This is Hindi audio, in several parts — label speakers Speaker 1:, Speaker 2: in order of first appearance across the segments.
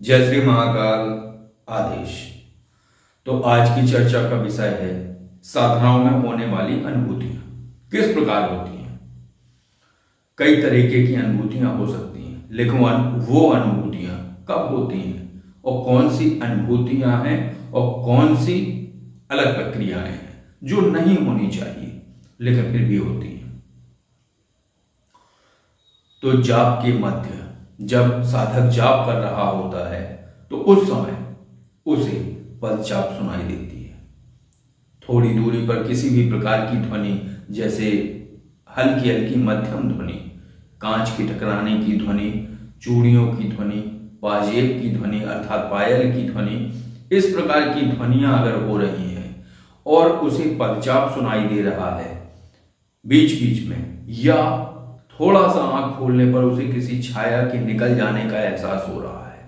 Speaker 1: जय श्री महाकाल आदेश। तो आज की चर्चा का विषय है साधनाओं में होने वाली अनुभूतियां किस प्रकार होती हैं। कई तरीके की अनुभूतियां हो सकती हैं, लेकिन वो अनुभूतियां कब होती हैं और कौन सी अनुभूतियां हैं और कौन सी अलग प्रक्रियाएं हैं जो नहीं होनी चाहिए लेकिन फिर भी होती हैं। तो जाप के मध्य जब साधक जाप कर रहा होता है तो उस समय उसे पद जाप सुनाई देती है। थोड़ी दूरी पर किसी भी प्रकार की ध्वनि, जैसे हल्की हल्की मध्यम ध्वनि, कांच की टकराने की ध्वनि, चूड़ियों की ध्वनि, पाजेब की ध्वनि अर्थात पायल की ध्वनि, इस प्रकार की ध्वनियां अगर हो रही हैं और उसे पद जाप सुनाई दे रहा है बीच बीच में, या थोड़ा सा आंख खोलने पर उसे किसी छाया के निकल जाने का एहसास हो रहा है,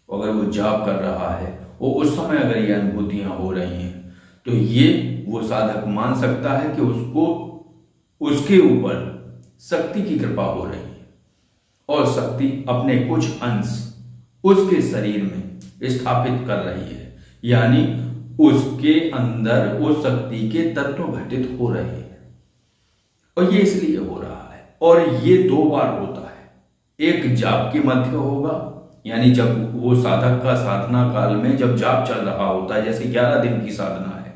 Speaker 1: अगर वो जाप कर रहा है और उस समय अगर ये अनुभूतियां हो रही हैं तो ये वो साधक मान सकता है कि उसको उसके ऊपर शक्ति की कृपा हो रही है और शक्ति अपने कुछ अंश उसके शरीर में स्थापित कर रही है, यानी उसके अंदर उस शक्ति के तत्व घटित हो रहे हैं। और ये इसलिए हो रहा है और ये 2 बार होता है। एक जाप के मध्य होगा, यानी जब वो साधक का साधना काल में जब जाप चल रहा होता है, जैसे 11 दिन की साधना है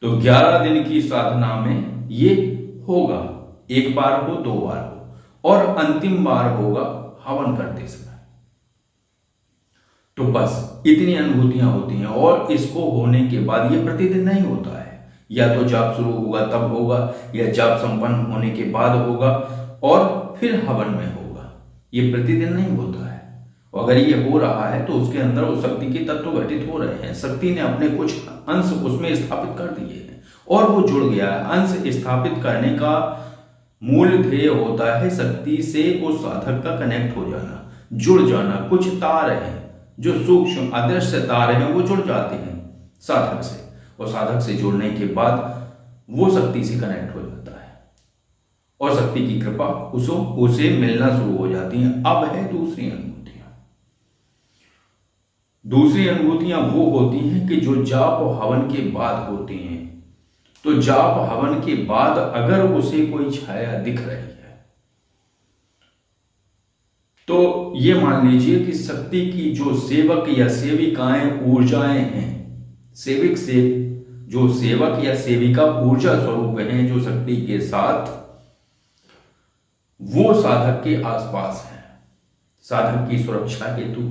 Speaker 1: तो 11 दिन की साधना में ये होगा, 1 बार हो 2 बार हो, और अंतिम बार होगा हवन करते समय। तो बस इतनी अनुभूतियां होती हैं और इसको होने के बाद ये प्रतिदिन नहीं होता है, या तो जाप शुरू होगा तब होगा या जाप संपन्न होने के बाद होगा और फिर हवन में होगा। ये प्रतिदिन नहीं होता है। और अगर ये हो रहा है तो उसके अंदर उस शक्ति के तत्व घटित हो रहे हैं, शक्ति ने अपने कुछ अंश उसमें स्थापित कर दिए हैं और वो जुड़ गया है। अंश स्थापित करने का मूल ध्येय होता है शक्ति से उस साधक का कनेक्ट हो जाना, जुड़ जाना। कुछ तार हैं जो सूक्ष्म अदृश्य तार हैं, वो जुड़ जाते हैं साधक से, और साधक से जुड़ने के बाद वो शक्ति से कनेक्ट हो जाता है और शक्ति की कृपा उसे मिलना शुरू हो जाती है। अब है दूसरी अनुभूतियां। दूसरी अनुभूतियां वो होती हैं कि जो जाप और हवन के बाद होती हैं। तो जाप हवन के बाद अगर उसे कोई छाया दिख रही है तो ये मान लीजिए कि शक्ति की जो सेवक या सेविकाएं ऊर्जाएं हैं, सेविक से जो सेवक या सेविका ऊर्जा स्वरूप हैं जो शक्ति के साथ, वो साधक के आसपास हैं साधक की सुरक्षा हेतु।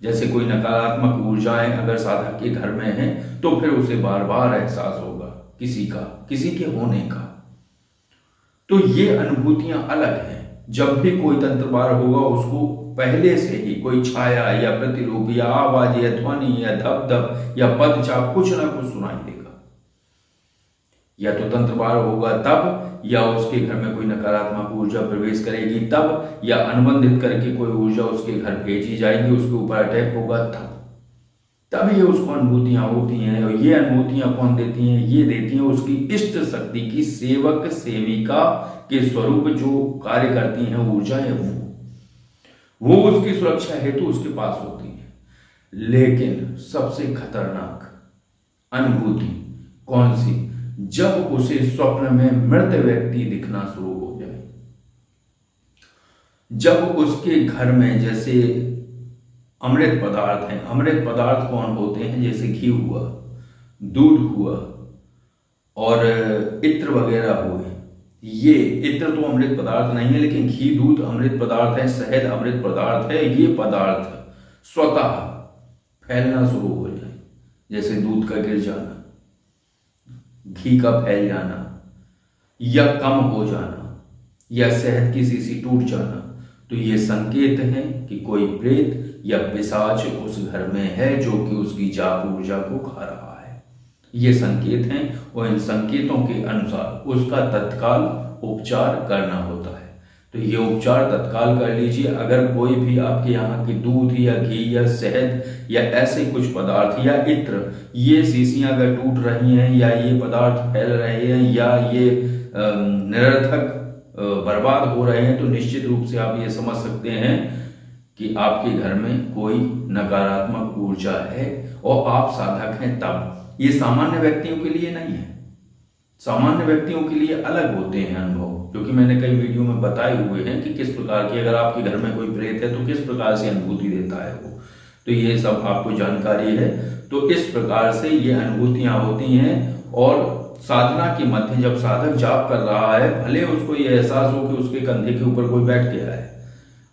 Speaker 1: जैसे कोई नकारात्मक ऊर्जाएं अगर साधक के घर में हैं तो फिर उसे बार बार एहसास होगा किसी के होने का। तो ये अनुभूतियां अलग हैं। जब भी कोई तंत्रवार होगा उसको पहले से ही कोई छाया या प्रतिरूप या आवाज या ध्वनि या धप या पद चाप कुछ ना कुछ सुनाई देगा। या तो तंत्रवार होगा तब, या उसके घर में कोई नकारात्मक ऊर्जा प्रवेश करेगी तब, या अनुबंधित करके कोई ऊर्जा उसके घर भेजी जाएगी, उसके ऊपर अटैक होगा तब ये उसको अनुभूतियां होती हैं। और ये अनुभूतियां कौन देती हैं? ये देती हैं उसकी इष्ट शक्ति की सेवक सेविका के स्वरूप जो कार्य करती हैं ऊर्जाएं, वो उसकी सुरक्षा हेतु उसके पास होती है। लेकिन सबसे खतरनाक अनुभूति कौन सी? जब उसे स्वप्न में मृत व्यक्ति दिखना शुरू हो जाए। जब उसके घर में जैसे अमृत पदार्थ हैं, अमृत पदार्थ कौन होते हैं? जैसे घी हुआ, दूध हुआ और इत्र वगैरह हुए। ये इत्र तो अमृत पदार्थ नहीं है, लेकिन घी दूध अमृत पदार्थ है, शहद अमृत पदार्थ है। ये पदार्थ स्वतः फैलना शुरू हो जाए, जैसे दूध का गिर जाना, घी का फैल जाना, या कम हो जाना, या शहद की शीशी टूट जाना, तो ये संकेत है कि कोई प्रेत या पिशाच उस घर में है जो कि उसकी जाप ऊर्जा को खा रहा है। ये संकेत हैं और इन संकेतों के अनुसार उसका तत्काल उपचार करना होता है। तो ये उपचार तत्काल कर लीजिए। अगर कोई भी आपके यहाँ की दूध या घी या शहद या ऐसे कुछ पदार्थ या इत्र, ये शीशियां अगर टूट रही हैं या ये पदार्थ फैल रहे हैं या ये निरर्थक बर्बाद हो रहे हैं, तो निश्चित रूप से आप ये समझ सकते हैं कि आपके घर में कोई नकारात्मक ऊर्जा है और आप साधक हैं तब। ये सामान्य व्यक्तियों के लिए नहीं है। सामान्य व्यक्तियों के लिए अलग होते हैं अनुभव, जो कि मैंने कई वीडियो में बताए हुए हैं कि किस प्रकार की, अगर आपके घर में कोई प्रेत है तो किस प्रकार से अनुभूति देता है वो, तो ये सब आपको जानकारी है। तो इस प्रकार से ये अनुभूतियां होती हैं। और साधना के मध्य जब साधक जाप कर रहा है, भले उसको ये एहसास हो कि उसके कंधे के ऊपर कोई बैठ गया है,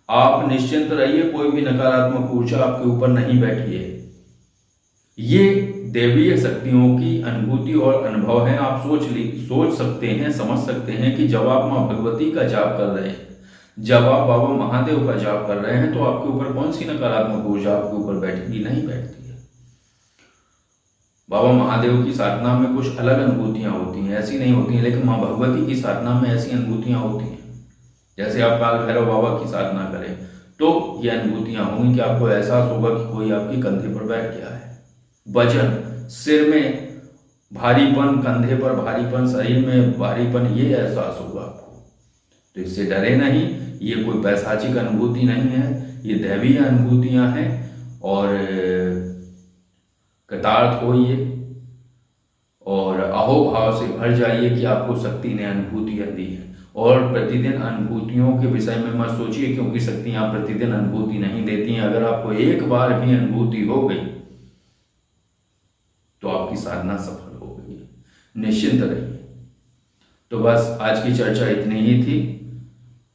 Speaker 1: आप निश्चिंत रहिए, कोई भी नकारात्मक ऊर्जा आपके ऊपर नहीं बैठी है। ये दैवीय शक्तियों की अनुभूति और अनुभव है। आप सोच सकते हैं, समझ सकते हैं कि जब आप माँ भगवती का जाप कर रहे हैं, जब आप बाबा महादेव का जाप कर रहे हैं, तो आपके ऊपर कौन सी नकारात्मक ऊर्जा आपके ऊपर बैठेगी? नहीं बैठती है। बाबा महादेव की साधना में कुछ अलग अनुभूतियां होती हैं, ऐसी नहीं होती हैं, लेकिन माँ भगवती की साधना में ऐसी अनुभूतियां होती हैं। जैसे आप काल भैरव बाबा की साधना करें तो ये अनुभूतियां होंगी कि आपको एहसास होगा कि कोई आपके कंधे पर बैठ गया है। वजन, सिर में भारीपन, कंधे पर भारीपन, शरीर में भारीपन, ये एहसास होगा आपको। तो इससे डरे नहीं, ये कोई पैशाचिक अनुभूति नहीं है, ये दैवीय अनुभूतियां हैं। और कृतार्थ होइए और अहोभाव से भर जाइए कि आपको शक्ति ने अनुभूतियां दी है। और प्रतिदिन अनुभूतियों के विषय में मत सोचिए, क्योंकि शक्तियां प्रतिदिन अनुभूति नहीं देती हैं। अगर आपको एक बार भी अनुभूति हो गई तो आपकी साधना सफल हो गई है। निश्चिंत रहिए। तो बस आज की चर्चा इतनी ही थी।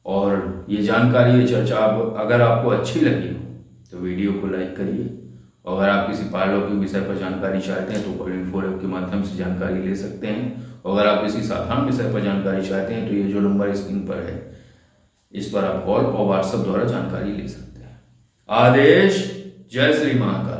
Speaker 1: और ये जानकारी, ये चर्चा अगर आपको अच्छी लगी हो तो वीडियो को लाइक करिए। और अगर आप किसी पारलौकिक विषय पर जानकारी चाहते हैं तो कॉल-इन-4 ऐप के माध्यम से जानकारी ले सकते हैं। और अगर आप किसी साधारण विषय पर जानकारी चाहते हैं तो ये जो नंबर स्क्रीन पर है, इस पर आप कॉल और व्हाट्सएप द्वारा जानकारी ले सकते हैं। आदेश। जय श्री महाकाल।